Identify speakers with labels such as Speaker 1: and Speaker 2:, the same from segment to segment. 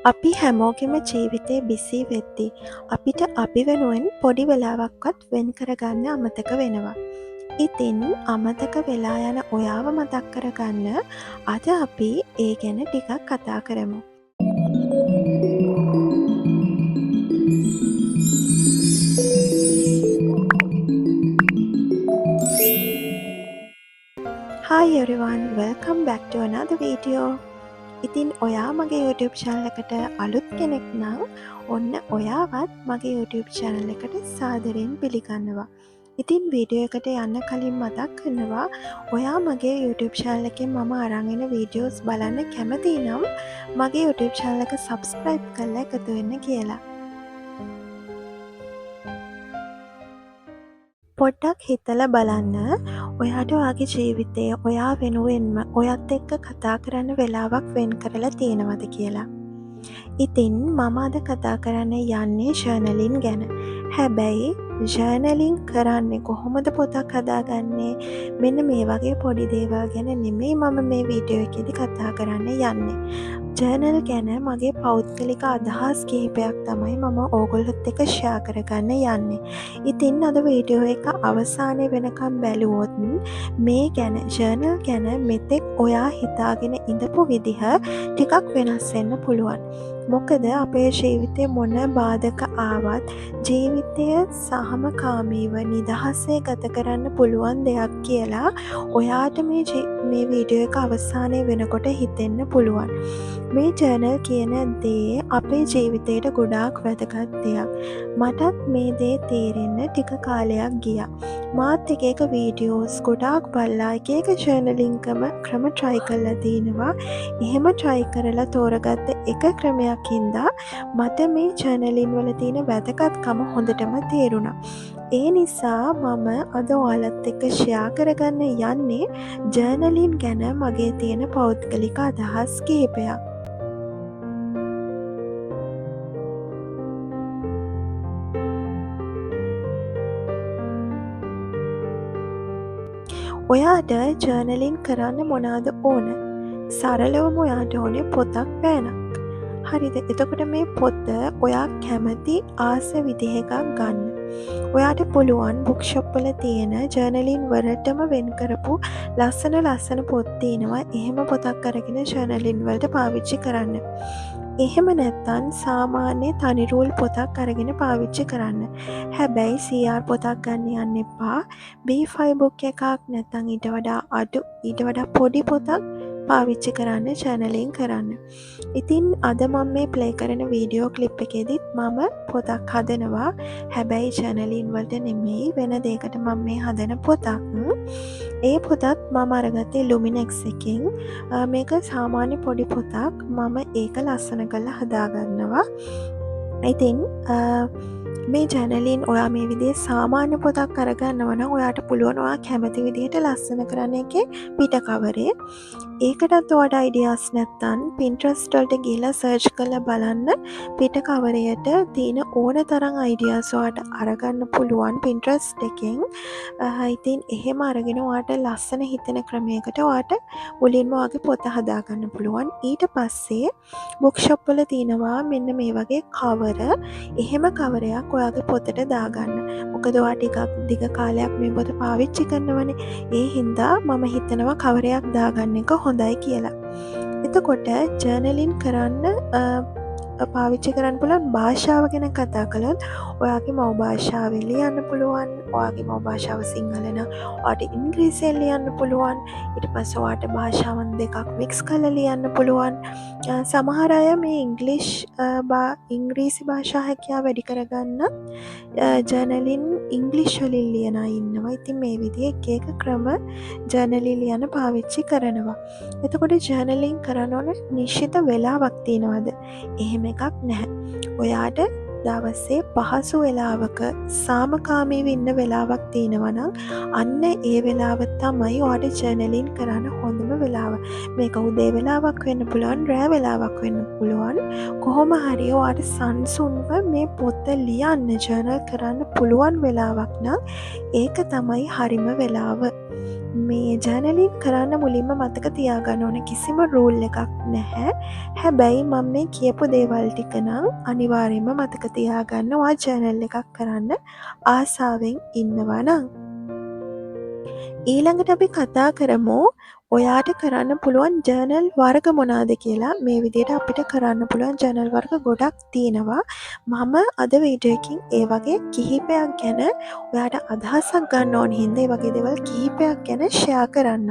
Speaker 1: අපි හැමෝගෙම ජීවිතේ බිසි වෙද්දි අපිට අපි වෙනුවෙන් පොඩි වෙලාවක්වත් වෙන් කරගන්න අමතක වෙනවා. ඉතින් අමතක වෙලා යන ඔයාව මතක් කරගන්න අද අපි ඒ ගැන ටිකක් කතා කරමු. Hi everyone, welcome back to another video. ඉතින් ඔයා මගේ YouTube channel එකට අලුත් කෙනෙක් නම් ඔන්න ඔයාවත් මගේ YouTube channel එකට සාදරයෙන් පිළිගන්නවා. ඉතින් වීඩියෝ එකට යන්න කලින් මතක් කරනවා ඔයා මගේ YouTube channel එකෙන් මම අරන් එන වීඩියෝස් බලන්න කැමති නම් මගේ YouTube channel එක subscribe කරලා එකතු වෙන්න කියලා. පොඩ්ඩක් හිතලා බලන්න ඔයාට ඔයාගේ ජීවිතය ඔයා වෙනුවෙන්ම ඔයත් එක්ක කතා කරන්න වෙලාවක් වෙන් කරලා තියෙනවද කියලා. ඉතින් මම අද කතා කරන්න යන්නේ ජර්නලින් ගැන. හැබැයි ජර්නලින් කරන්නේ කොහොමද පොතක් හදාගන්නේ මෙන්න මේ වගේ පොඩි දේවල් ගැන නෙමෙයි මම මේ වීඩියෝ එකේදී කතා කරන්න යන්නේ. ජර්නල් ගැන මගේ පෞද්ගලික අදහස් කිහිපයක් තමයි මම ඕගොල්ලොත් එක්ක ෂෙයා කරගන්න යන්නේ. ඉතින් අද වීඩියෝ එක අවසානයේ වෙනකම් බැලුවොත් මේ ගැන ජර්නල් ගැන මෙතෙක් ඔයා හිතාගෙන ඉඳපු විදිහ ටිකක් වෙනස් වෙන්න පුළුවන්. මොකද අපේ ජීවිතේ මොන බාධක ආවත් ජීවිතය සහමකාමීව නිදහසේ ගත කරන්න පුළුවන් දෙයක් කියලා ඔයාට මේ වීඩියෝ එක අවසානයේ වෙනකොට හිතෙන්න පුළුවන්. මේ ජර්නල් කියන දේ අපේ ජීවිතයට ගොඩාක් වැදගත් දෙයක්. මටත් මේ දේ තේරෙන්න ටික කාලයක් ගියා. මාත් එක වීඩියෝස් ගොඩාක් බලලා එක ජර්නලින් ක්‍රම try කරලා තිනවා. එහෙම try කරලා තෝරගත්ත එක ක්‍රමයක් හින්දා මට මේ ජර්නලින් වල තියෙන වැදගත්කම හොඳටම තේරුණා. ඒ නිසා මම අද ඔයාලත් එක්ක ෂෙයා කරගන්න යන්නේ ජර්නලින් ගැන මගේ තියෙන පෞද්ගලික අදහස් කිහිපයක්. ඔයාට ජර්නලින් කරන්න මොනාද ඕන? සරලවම ඔයාට ඕනේ පොතක් පෑනක්. හරිද? එතකොට මේ පොත ඔයා කැමති ආස විදිහ එකක් ගන්න. ඔයාට පුළුවන් බුක්ෂොප් වල තියෙන ජර්නලින් වලටම වෙන් කරපු ලස්සන පොත් තියෙනවා. එහෙම පොතක් අරගෙන ජර්නලින් වලට පාවිච්චි කරන්න. එහෙම නැත්තම් සාමාන්‍ය තනි රූල් පොතක් අරගෙන පාවිච්චි කරන්න. හැබැයි CR පොතක් ගන්න යන්න එපා. B5 බුක් එකක් නැත්තම් ඊට වඩා පොඩි පොතක් පාවිච්චි කරන්න ජර්නලින් කරන්න. ඉතින් අද මම මේ ප්ලේ කරන වීඩියෝ ක්ලිප් එකේදීත් මම පොතක් හදනවා. හැබැයි ජර්නලින් වලට නෙමෙයි වෙන දෙයකට මම මේ හදන පොතක්. ඒ පොතත් මම අරගත්තේ ලුමිනෙක්ස් එකෙන්. මේක සාමාන්‍ය පොඩි පොතක්. මම ඒක ලස්සන කරලා හදාගන්නවා. ඉතින් මේ ජර්නලින් ඔයා මේ විදිහේ සාමාන්‍ය පොතක් අරගන්නවා නම් ඔයාට පුළුවන් ඔයා කැමති විදිහට ලස්සන කරන්න එකේ පිට කවරේ. ඒකටත් ඔයාට අයිඩියාස් නැත්තම් Pinterest වලට ගිහලා සර්ච් කරලා බලන්න පිට කවරයට තියෙන ඕන තරම් අයිඩියාස් ඔයාට අරගන්න පුළුවන් Pinterest එකෙන්. ඉතින් එහෙම අරගෙන ඔයාට ලස්සන හිතෙන ක්‍රමයකට ඔයාට මුලින්ම ඔයාගේ පොත හදාගන්න පුළුවන්. ඊට පස්සේ බුක්ෂොප් වල තියෙනවා මෙන්න මේ වගේ කවර. එහෙම කවරයක් ඔයාගේ පොතට දාගන්න. මොකද ඔයා ටිකක් දිග කාලයක් මේ පොත පාවිච්චි කරනවනේ. ඒ හින්දා මම හිතනවා කවරයක් දාගන්න එක හොඳයි කියලා. එතකොට ජර්නලින් කරන්න පාවිච්චි කරන්න පුළුවන් භාෂාව ගැන කතා කළොත් ඔයාගේ මව් භාෂාවෙන් ලියන්න පුළුවන්. ඔයාගේ මව් භාෂාව සිංහල නම් ඔයාට ඉංග්‍රීසියෙන් ලියන්න පුළුවන්. ඊට පස්සේ ඔයාට භාෂාවන් දෙකක් මික්ස් කරලා ලියන්න පුළුවන්. සමහර අය මේ ඉංග්‍රීසි භාෂා හැකියාව වැඩි කරගන්න ජර්නලින් ඉංග්ලිෂ් වලින් ලියන අය ඉන්නවා. ඉතින් මේ විදිහේ එක ක්‍රම ජර්නලින් ලියන්න පාවිච්චි කරනවා. එතකොට ජර්නලින් කරන්න ඕන නිශ්චිත වෙලාවක් තියෙනවද? එහෙම එකක් නැහැ. ඔයාට දවසේ පහසු වෙලාවක සාමකාමීව ඉන්න වෙලාවක් තියෙනවා නම් අන්න ඒ වෙලාව තමයි ඔයාට ජර්නලින් කරන්න හොඳම වෙලාව. මේක උදේ වෙලාවක් වෙන්න පුළුවන්, රෑ වෙලාවක් වෙන්න පුළුවන්. කොහොම හරි ඔයාට සංසුන්ව මේ පොත ලියන්න ජර්නල් කරන්න පුළුවන් වෙලාවක් නම් ඒක තමයි හරිම වෙලාව. මේ ජර්නලින් කරන්න මුලින්ම මතක තියාගන්න ඕන කිසිම රූල් එකක් නැහැ. හැබැයි මම මේ කියපු දේවල් ටික නම් අනිවාර්යයෙන්ම මතක තියාගන්න ඔයා ජර්නල් එකක් කරන්න ආසාවෙන් ඉන්නවා නම්. ඊළඟට අපි කතා කරමු ඔයාට කරන්න පුළුවන් ජර්නල් වර්ග මොනාද කියලා. මේ විදිහට අපිට කරන්න පුළුවන් ජර්නල් වර්ග ගොඩක් තියෙනවා. මම අද වීඩියෝ එකකින් ඒ වගේ කිහිපයක් ගැන ඔයාට අදහසක් ගන්න ඕන හින්දා ඒ වගේ දේවල් කිහිපයක් ගැන ෂෙයා කරන්න.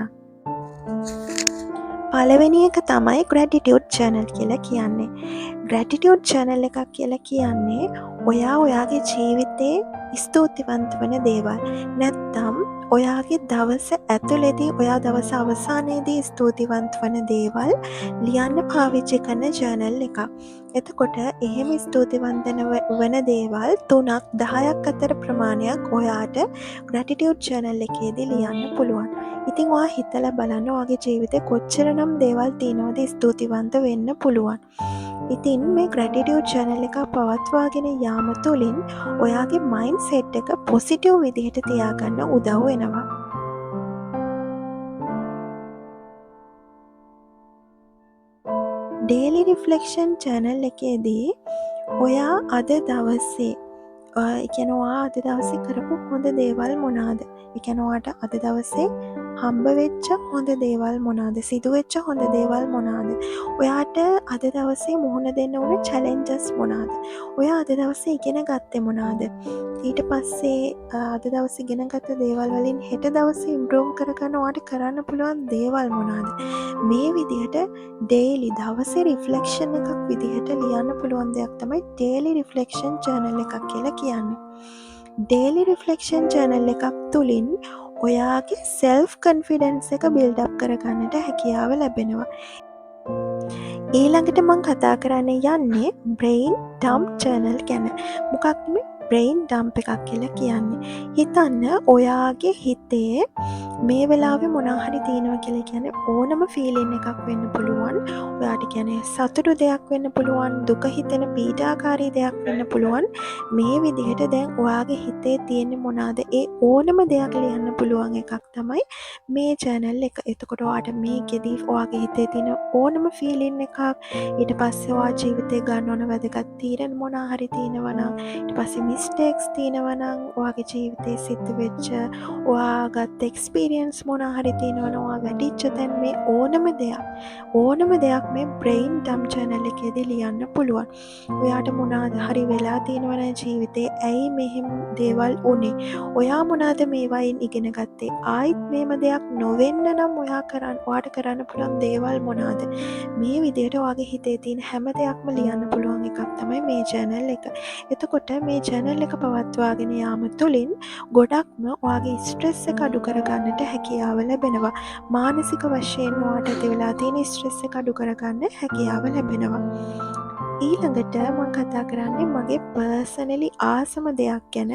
Speaker 1: පළවෙනි එක තමයි ග්‍රැටිටියුඩ් ජර්නල් කියලා කියන්නේ. ග්‍රැටිටියුඩ් ජර්නල් එකක් කියලා කියන්නේ ඔයා ඔයාගේ ජීවිතේ ස්තුතිවන්ත වන දේවල්. නැත්තම් ඔයාගේ දවස ඇතුළේදී ඔයා දවස අවසානයේදී ස්තුතිවන්ත වන දේවල් ලියන්න පාවිච්චි කරන ජර්නල් එකක්. එතකොට එහෙම ස්තුතිවන්ත වන දේවල් 3ක් 10ක් අතර ප්‍රමාණයක් ඔයාට ග්‍රැටිටියුඩ් ජර්නල් එකේදී ලියන්න පුළුවන්. ඉතින් ඔයා හිතලා බලන්න ඔයාගේ ජීවිතේ කොච්චරනම් දේවල් තියෙනවද ස්තුතිවන්ත වෙන්න පුළුවන්. ඉතින් මේ ග්‍රැටිටියුඩ් ජර්නල් එක පවත්වාගෙන යාම තුළින් ඔයාගේ මයින්ඩ් සෙට් එක පොසිටිව් විදිහට තියාගන්න උදව් වෙනවා. ඩේලි රිෆ්ලෙක්ෂන් ජර්නල් එකේදී ඔයා අද දවසේ ඔයා අද දවසේ කරපු හොඳ දේවල් මොනවාද? ඒ කියන්නේ ඔයාට අද දවසේ හම්බ වෙච්ච හොඳ දේවල් මොනවාද? සිදුවෙච්ච හොඳ දේවල් මොනවාද? ඔයාට අද දවසේ මුහුණ දෙන්න උන චැලෙන්ජස් මොනවාද? ඔයා අද දවසේ ඉගෙන ගත්තේ මොනවාද? ඊට පස්සේ අද දවසේ ඉගෙන ගත්ත දේවල් වලින් හෙට දවසේ ඉම්ප්‍රූව් කරගන්න ඔයාට කරන්න පුළුවන් දේවල් මොනවාද? මේ විදිහට ඩේලි දවසේ රිෆ්ලෙක්ෂන් එකක් විදිහට ලියන්න පුළුවන් දෙයක් තමයි ඩේලි රිෆ්ලෙක්ෂන් ජර්නල් එකක් කියලා කියන්නේ. ඩේලි රිෆ්ලෙක්ෂන් ජර්නල් එකක් තුලින් ඔයාගේ සෙල්ෆ් කොන්ෆිඩන්ස් එක බිල්ඩ් අප් කරගන්නට හැකියාව ලැබෙනවා. ඊළඟට මම කතා කරන්න යන්නේ බ්‍රේන් ඩම්ප් ජර්නල් ගැන. මොකක්ද මේ බ්‍රේන් ඩම්ප් එකක් කියලා කියන්නේ? හිතන්න ඔයාගේ හිතේ මේ වෙලාවේ මොනවා හරි තියෙනවා කියලා කියන්නේ ඕනම ෆීලින් එකක් වෙන්න පුළුවන්. ඔයාට කියන්නේ සතුටු දෙයක් වෙන්න පුළුවන්, දුක හිතෙන පීඩාකාරී දෙයක් වෙන්න පුළුවන්. මේ විදිහට දැන් ඔයාගේ හිතේ තියෙන මොනවාද ඒ ඕනම දෙයක් ලියන්න පුළුවන් එකක් තමයි මේ ජර්නල් එක. එතකොට ඔයාට මේකෙදී ඔයාගේ හිතේ තියෙන ඕනම ෆීලින් එකක්, ඊට පස්සේ ඔයා ජීවිතේ ගන්න ඕන වැදගත් තීරණ මොනවා හරි තියෙනවා නම්, ඊට පස්සේ මිස්ටේක්ස් තියෙනවා නම්, ඔයාගේ ජීවිතේ සිද්ධ වෙච්ච ඔයා ගත්ත එක්ස්පීරියන්ස් මොනවා හරි තියෙනවා නම්, ඔයා වැටිච්ච තැන් මේ ඕනම දෙයක් මේ බ්‍රේන් ඩම්ප් ජර්නල් එකේදී ලියන්න පුළුවන්. ඔයාට මොනවාද හරි වෙලා තියෙනවා නම් ජීවිතේ ඇයි මෙහෙම දේවල් උනේ? ඔයා මොනවාද මේවයින් ඉගෙන ගත්තේ? ආයිත් මේම දෙයක් නොවෙන්න නම් ඔයාට කරන්න පුළුවන් දේවල් මොනවාද? මේ විදිහට ඔයාගේ හිතේ තියෙන හැම දෙයක්ම ලියන්න පුළුවන් එකක් තමයි මේ ජර්නල් එක. එතකොට මේ ජර්නල් එක පවත්වාගෙන යාම තුළින් ගොඩක්ම ඔයාගේ ස්ට්‍රෙස් එක අඩු කරගන්නට හැකියාව ලැබෙනවා. මානසික වශයෙන් ඔයාට ඇති වෙලා තියෙන ස්ට්‍රෙස් එක අඩු කරගන්න හැකියාව ලැබෙනවා. ඊළඟට මම කතා කරන්නේ මගේ පර්සනලි ආසම දෙයක් ගැන.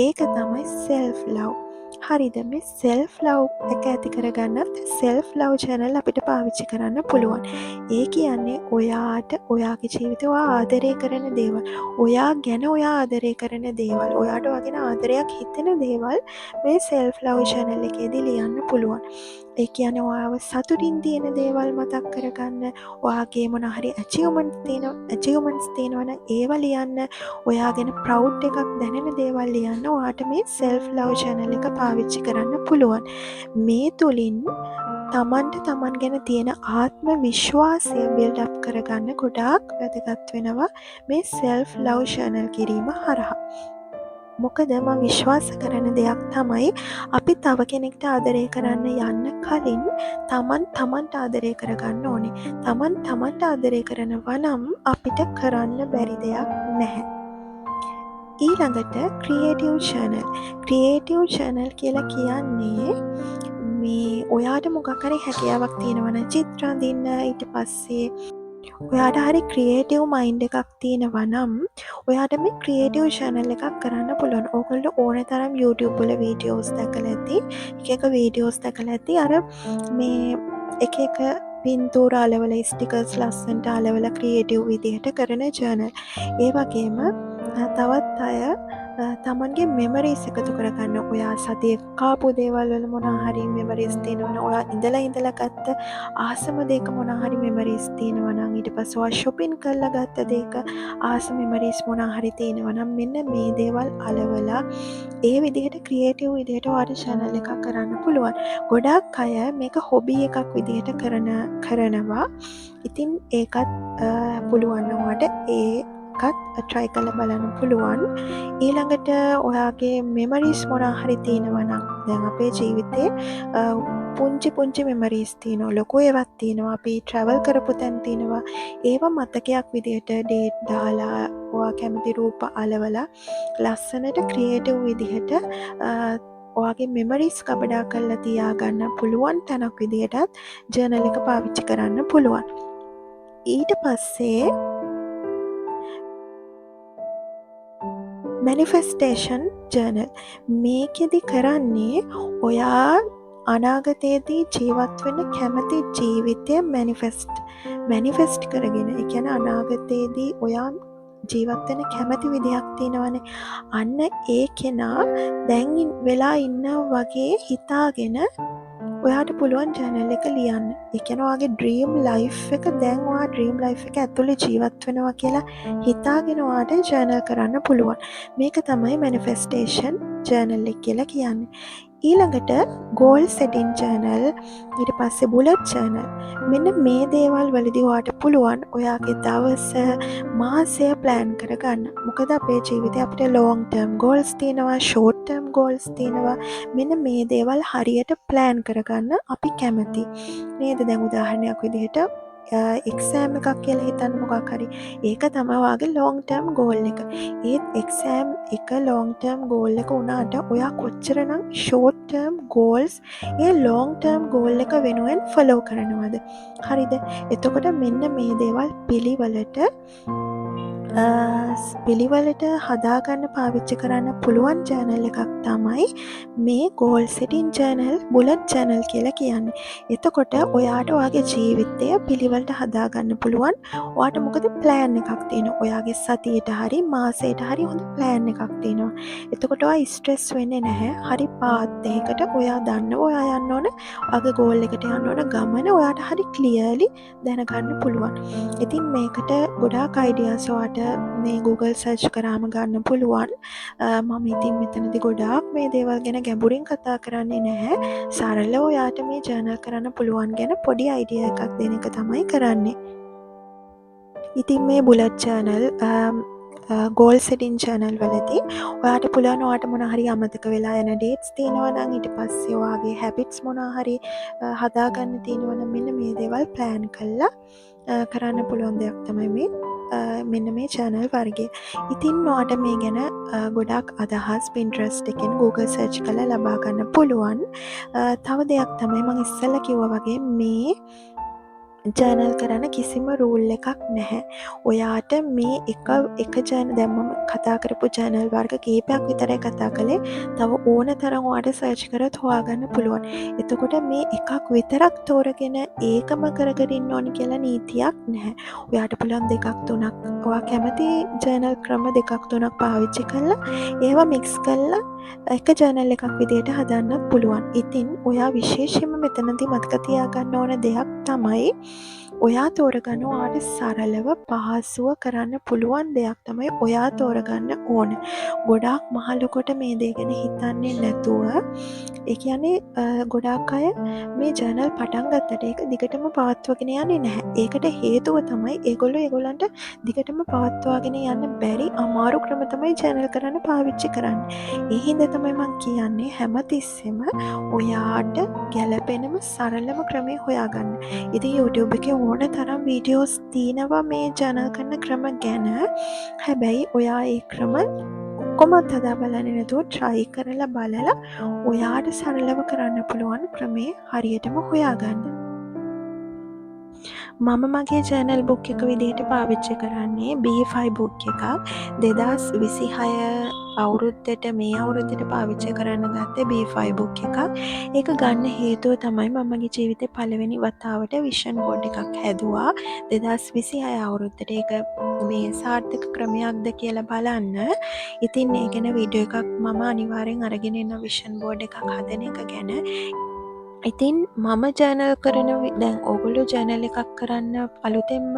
Speaker 1: ඒක තමයි සෙල්ෆ් ලව්. හරිද? මේ සෙල්ෆ් ලව් එක ඇති කරගන්නත් සෙල්ෆ් ලව් ජර්නල් අපිට පාවිච්චි කරන්න පුළුවන්. ඒ කියන්නේ ඔයාට ඔයාගේ ජීවිතේ ඔයා ආදරය කරන දේවල්, ඔයා ගැන ඔයා ආදරය කරන දේවල්, ඔයාට වගේ ආදරයක් හිතෙන දේවල් මේ සෙල්ෆ් ලව් ජර්නල් එකේදී ලියන්න පුළුවන්. ඒ කියන්නේ ඔයාව සතුටින් තියෙන දේවල් මතක් කරගන්න, ඔයාගේ මොන හරි achievements තියෙනවා නම් ඒවා ලියන්න, ඔයා ගැන ප්‍රවුඩ් එකක් දැනෙන දේවල් ලියන්න ඔයාට මේ සෙල්ෆ් ලව් ජර්නල් එක පාවිච්චි කරන්න පුළුවන්. මේ තුලින් තමන් ගැන තියෙන ආත්ම විශ්වාසය බිල්ඩ් අප් කරගන්න ගොඩාක් වැදගත් වෙනවා මේ සෙල්ෆ් ලව් ජර්නල් කිරීම හරහා. මොකද මම විශ්වාස කරන දෙයක් තමයි අපි තව කෙනෙක්ට ආදරය කරන්න යන්න කලින් තමන්ට ආදරය කරගන්න ඕනේ. තමන්ට ආදරය කරනවා නම් අපිට කරන්න බැරි දෙයක් නැහැ. ඊළඟට ක්‍රියේටිව් ජර්නල් කියලා කියන්නේ මේ ඔයාට මොකක් හරි හැකියාවක් තියෙනවා නම් චිත්‍ර අඳින්න, ඊට පස්සේ ඔයාට හරි ක්‍රියේටිව් මයින්ඩ් එකක් තියෙනවා නම් ඔයාට මේ ක්‍රියේටිව් ජර්නල් එකක් කරන්න පුළුවන්. ඕගොල්ලෝ ඕනේ තරම් YouTube වල වීඩියෝස් දැකලා ඇති, එක වීඩියෝස් දැකලා ඇති. අර මේ එක පින්තූර අලවල ස්ටිකර්ස් ලස්සනට අලවල ක්‍රියේටිව් විදිහට කරන ජර්නල්. ඒ වගේම තවත් අය තමන්ගේ මෙමරීස් එකතු කරගන්න. ඔයා සතිය කාපු දේවල් වල මොනා හරි මෙමරීස් තියෙනවා නම්, ඔයා ඉඳලා ගත්ත ආසම දෙයක මොනා හරි මෙමරීස් තියෙනවා නම්, ඊට පස්සේ ඔයා shopping කරලා ගත්ත දෙයක ආසම මෙමරීස් මොනා හරි තියෙනවා නම්, මෙන්න මේ දේවල් අලවලා ඒ විදිහට ක්‍රියේටිව් විදිහට ඔයාට channel එකක් කරන්න පුළුවන්. ගොඩාක් අය මේක හොබි එකක් විදිහට කරනවා. ඉතින් ඒකත් පුළුවන් ඔයාට ඒකත් try කරලා බලන්න පුළුවන්. ඊළඟට ඔයාගේ මෙමරීස් මොනා හරි තියෙනවා නම්, දැන් අපේ ජීවිතේ පුංචි මෙමරීස් තියෙනවා, ලොකු ඒවත් තියෙනවා, අපි travel කරපු තැන් තියෙනවා. ඒවා මතකයක් විදිහට ඩේට් දාලා ඔයා කැමති රූප අලවලා ලස්සනට ක්‍රියේටිව් විදිහට ඔයාගේ මෙමරිස් කබඩා කරලා තියාගන්න පුළුවන් තැනක් විදිහටත් ජර්නල් එක පාවිච්චි කරන්න පුළුවන්. ඊට පස්සේ මැනිෆෙස්ටේෂන් ජර්නල්. මේකෙදි කරන්නේ ඔයා අනාගතයේදී ජීවත් වෙන්න කැමති ජීවිතය මැනිෆෙස්ට් කරගෙන. ඒ කියන්නේ අනාගතයේදී ඔයා ජීවත් වෙන්න කැමති විදිහක් තියෙනවනේ. අන්න ඒ කෙනා දැන් වෙලා ඉන්නා වගේ හිතාගෙන ඔයාට පුළුවන් ජර්නල් එක ලියන්න. ඒ කියන්නේ ඔයාගේ ඩ්‍රීම් ලයිෆ් එක දැන් ඔයා ඩ්‍රීම් ලයිෆ් එක ඇතුලේ ජීවත් වෙනවා කියලා හිතාගෙන ඔයාට ජර්නල් කරන්න පුළුවන්. මේක තමයි මැනිෆෙස්ටේෂන් ජර්නල් එක කියලා කියන්නේ. ඊළඟට ගෝල් සෙටින් ජර්නල්, ඊට පස්සේ බුලට් ජර්නල්. මෙන්න මේ දේවල් වලදී ඔයාට පුළුවන් ඔයාගේ දවස මාසය ප්ලෑන් කරගන්න. මොකද අපේ ජීවිතේ අපිට ලොන්ග් ටර්ම් ගෝල්ස් තියෙනවා, ෂෝට් ටර්ම් ගෝල්ස් තියෙනවා. මෙන්න මේ දේවල් හරියට ප්ලෑන් කරගන්න අපි කැමති නේද? දැන් උදාහරණයක් විදිහට එක්සෑම් එකක් කියලා හිතන්න මොකක් හරි. ඒක තමයි ඔයාගේ ලොන්ග් ටර්ම් ගෝල් එක. ඒත් එක්සෑම් එක ලොන්ග් ටර්ම් ගෝල් එක වුණාට ඔයා කොච්චරනම් ෂෝට් ටර්ම් ගෝල්ස් ඒ ලොන්ග් ටර්ම් ගෝල් එක වෙනුවෙන් ෆලෝ කරනවද? හරිද? එතකොට මෙන්න මේ දේවල් පිළිවෙලට හදාගන්න පාවිච්චි කරන්න පුළුවන් ජර්නල් එකක් තමයි මේ goal setting journal, bullet journal කියලා කියන්නේ. එතකොට ඔයාට ඔයාගේ ජීවිතය පිළිවෙලට හදාගන්න පුළුවන්. ඔයාට මොකද ප්ලෑන් එකක් තියෙනවා. ඔයාගේ සතියට හරි මාසයට හරි හොඳ ප්ලෑන් එකක් තියෙනවා. එතකොට ඔයා ස්ට්‍රෙස් වෙන්නේ නැහැ. හරි පාත් එකකට ඔයා දන්නවා ඔයා යන්න ඕන, ඔයාගේ ගෝල් එකට යන්න ඕන ගමන ඔයාට හරි ක්ලියර්ලි දැනගන්න පුළුවන්. ඉතින් මේකට ගොඩාක් අයිඩියාස් ඔයාට මේ Google සර්ච් කරාම ගන්න පුළුවන්. මම ඉතින් මෙතනදී ගොඩාක් මේ දේවල් ගැන ගැඹුරින් කතා කරන්නේ නැහැ. සරලව ඔයාට මේ ජර්නල් කරන්න පුළුවන් ගැන පොඩි අයිඩියා එකක් දෙන එක තමයි කරන්නේ. ඉතින් මේ bullet journal goal setting journal වලදී ඔයාට පුළුවන් ඔයාට මොනවා හරි අමතක වෙලා යන ඩේට්ස් තියෙනවා නම්, ඊට පස්සේ ඔයාගේ හැබිට්ස් මොනවා හරි හදාගන්න තියෙනවා නම්, මෙන්න මේ දේවල් ප්ලෑන් කරලා කරන්න පුළුවන් දෙයක් තමයි මෙන්න මේ channel වර්ගය. ඉතින් ඔයාට මේ ගැන ගොඩක් අදහස් Pinterest එකෙන් Google search කරලා ලබා ගන්න පුළුවන්. තව දෙයක් තමයි මම ඉස්සෙල්ලා කිව්වා වගේ මේ ජර්නල් කරන්න කිසිම රූල් එකක් නැහැ. ඔයාට මේ එක ජර්නල් දැන් මම කතා කරපු ජර්නල් වර්ග කීපයක් විතරයි කතා කළේ. තව ඕන තරම් ඔයාට සර්ච් කරත් හොයාගන්න පුළුවන්. එතකොට මේ එකක් විතරක් තෝරගෙන ඒකම කරගෙන ඉන්න ඕනි කියලා නීතියක් නැහැ. ඔයාට පුළුවන් දෙකක් තුනක් ඔයා කැමති ජර්නල් ක්‍රම දෙකක් තුනක් පාවිච්චි කරලා ඒවා මික්ස් කරලා එක ජර්නල් එකක් විදිහට හදන්නත් පුළුවන්. ඉතින් ඔයා විශේෂයෙන්ම මෙතනදී මතක තියාගන්න ඕන දෙයක් තමයි ඔයා තෝරගන්න ඔයාට සරලව පහසුව කරන්න පුළුවන් දෙයක් තමයි ඔයා තෝරගන්න ඕන. ගොඩාක් මහලොකොට මේ දේ ගැන හිතන්නේ නැතුව, ඒ කියන්නේ ගොඩාක් අය මේ ජර්නල් පටන් ගත්තට ඒක දිගටම පවත්වාගෙන යන්නේ නැහැ. ඒකට හේතුව තමයි ඒගොල්ලන්ට දිගටම පවත්වාගෙන යන්න බැරි අමාරු ක්‍රම තමයි ජර්නල් කරන්න පාවිච්චි කරන්නේ. ඒ හින්දා තමයි මම කියන්නේ හැමතිස්සෙම ඔයාට ගැළපෙනම සරලම ක්‍රමය හොයාගන්න. ඉතින් YouTube එකේ ඕන තරම් වීඩියෝස් තියෙනවා මේ ජර්නල් කරන ක්‍රම ගැන. හැබැයි ඔයා ඒ ක්‍රම ඔක්කොමත් හදා බලන්නේ නැතුව try කරලා බලලා ඔයාට සරලව කරන්න පුළුවන් ක්‍රමේ හරියටම හොයාගන්න. මම මගේ ජර්නල් බුක් එක විදිහට පාවිච්චි කරන්නේ B5 බුක් එකක්. 2026 අවුරුද්දට මේ අවුරුද්දට පාවිච්චි කරන්න ගත්තේ B5 බුක් එකක්. ඒක ගන්න හේතුව තමයි මමගේ ජීවිතේ පළවෙනි වතාවට විෂන් බෝඩ් එකක් හැදුවා 2026 අවුරුද්දට. ඒක මේ සාර්ථක ක්‍රමයක්ද කියලා බලන්න. ඉතින් ඒ ගැන වීඩියෝ එකක් මම අනිවාර්යෙන් අරගෙන එන විෂන් බෝඩ් එකක් හදන එක ගැන. ඉතින් මම ජර්නල් කරන දැන් ඔගොල්ලෝ ජර්නල් එකක් කරන්න අලුතෙන්ම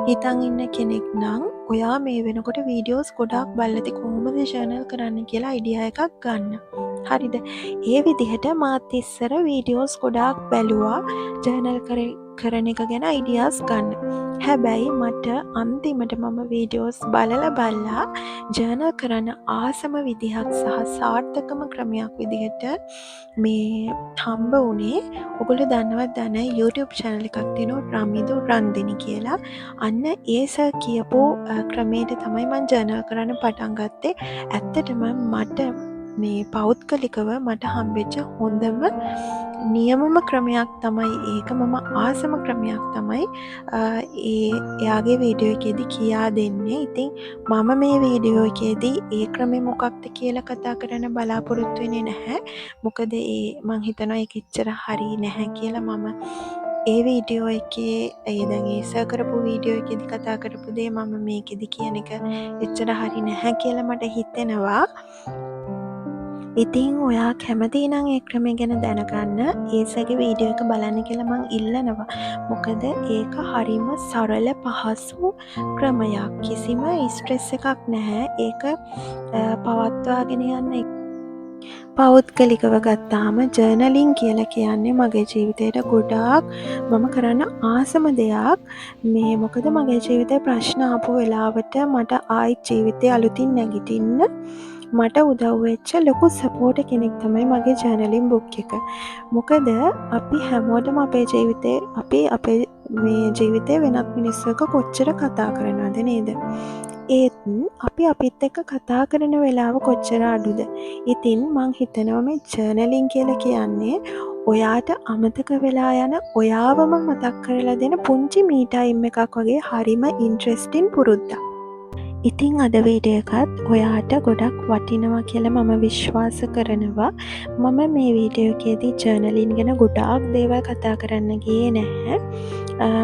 Speaker 1: හිතන් ඉන්න කෙනෙක් නම් ඔයා මේ වෙනකොට වීඩියෝස් ගොඩාක් බලලා ඇති කොහොමද ජර්නල් කරන්න කියලා අයිඩියා එකක් ගන්න. හරිද? ඒ විදිහට මාත් ඉස්සර වීඩියෝස් ගොඩාක් බැලුවා ජර්නල් කරන එක ගැන අයිඩියාස් ගන්න. හැබැයි මට අන්තිමට මම වීඩියෝස් බලලා ජර්නල් කරන්න ආසම විදිහක් සහ සාර්ථකම ක්‍රමයක් විදිහට මේ හම්බ වුණේ. ඔගොල්ලෝ දන්නවත් YouTube channel එකක් තියෙනවා රමිදු රන්දිනි කියලා. අන්න ඒ සර් කියපු ක්‍රමයට තමයි මම ජර්නල් කරන්න පටන් ගත්තේ. ඇත්තටම මට මේ පෞද්ගලිකව මට හම්බෙච්ච හොඳම නියමම ක්‍රමයක් තමයි ඒක. මම ආසම ක්‍රමයක් තමයි එයාගේ වීඩියෝ එකේදී කියා දෙන්නේ. ඉතින් මම මේ වීඩියෝ එකේදී ඒ ක්‍රමේ මොකක්ද කියලා කතා කරන්න බලාපොරොත්තු වෙන්නේ නැහැ. මොකද මං හිතනවා ඒක එච්චර හරි නැහැ කියලා. මම ඒ වීඩියෝ එකේ දැන් ඒ සර් කරපු වීඩියෝ එකේදී කතා කරපු දේ මම මේකෙදි කියන එක එච්චර හරි නැහැ කියලා මට හිතෙනවා. ඉතින් ඔයා කැමති නම් ඒ ක්‍රමය ගැන දැනගන්න ඒ සර්ගේ වීඩියෝ එක බලන්න කියලා මං ඉල්ලනවා. මොකද ඒක හරිම සරල පහසු ක්‍රමයක්. කිසිම ස්ට්‍රෙස් එකක් නැහැ. ඒක පවත්වාගෙන යන්න පෞද්ගලිකව ගත්තාම ජර්නලින් කියලා කියන්නේ මගේ ජීවිතයට ගොඩාක් මම කරන්න ආසම දෙයක්. මේ මොකද මගේ ජීවිතේ ප්‍රශ්න ආපු වෙලාවට මට ආයිත් ජීවිතේ අලුතින් නැගිටින්න මට උදව් වෙච්ච ලොකු සපෝට් කෙනෙක් තමයි මගේ ජර්නලින් බුක් එක. මොකද අපි හැමෝටම අපේ ජීවිතේ වෙනත් මිනිස්සුක කොච්චර කතා කරනවද නේද? ඒත් අපි අපිත් එක්ක කතා කරන වෙලාව කොච්චර අඩුද? ඉතින් මං හිතනවා මේ ජර්නලින් කියලා කියන්නේ ඔයාට අමතක වෙලා යන ඔයාවම මතක් කරලා දෙන පුංචි මී ටයිම් එකක් වගේ හරිම ඉන්ට්‍රෙස්ටිං පුරුද්දක්. ඉතින් අද වීඩියෝ එකත් ඔයාට ගොඩක් වටිනවා කියලා මම විශ්වාස කරනවා. මම මේ වීඩියෝ එකේදී ජර්නලින් ගැන ගොඩාක් දේවල් කතා කරන්න ගියේ නැහැ.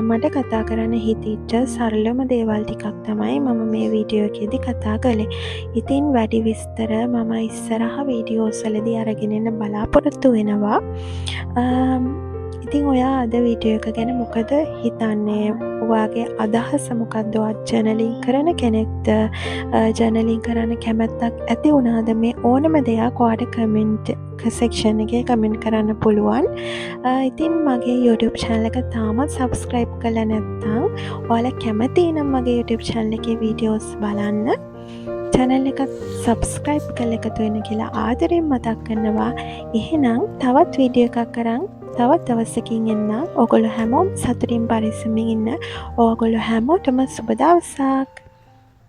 Speaker 1: මට කතා කරන්න හිතිච්ච සරලම දේවල් ටිකක් තමයි මම මේ වීඩියෝ එකේදී කතා කළේ. ඉතින් වැඩි විස්තර මම ඉස්සරහ වීඩියෝස් වලදී අරගෙන එන්න බලාපොරොත්තු වෙනවා. ඉතින් ඔයා අද වීඩියෝ එක ගැන මොකද හිතන්නේ? ඔයාගේ අදහස මොකක්ද? ඔයා ජර්නලින් කරන කෙනෙක්ද? ජර්නලින් කරන්න කැමැත්තක් ඇති වුණාද? මේ ඕනම දෙයක් ඔයාට කමෙන්ට් සෙක්ෂන් එකේ කමෙන්ට් කරන්න පුළුවන්. ඉතින් මගේ YouTube channel එක තාමත් subscribe කරලා නැත්නම් ඔයාලා කැමති නම් මගේ YouTube channel එකේ වීඩියෝස් බලන්න. channel එක subscribe කරලා එකතු වෙන්න කියලා ආදරෙන් මතක් කරනවා. එහෙනම් තවත් වීඩියෝ එකක් කරන් තවත් දවසකින් එන්න. ඔයගොල්ලෝ හැමෝම සතුටින් පරිස්සමින් ඉන්න. ඔයගොල්ලෝ හැමෝටම සුබ දවසක්.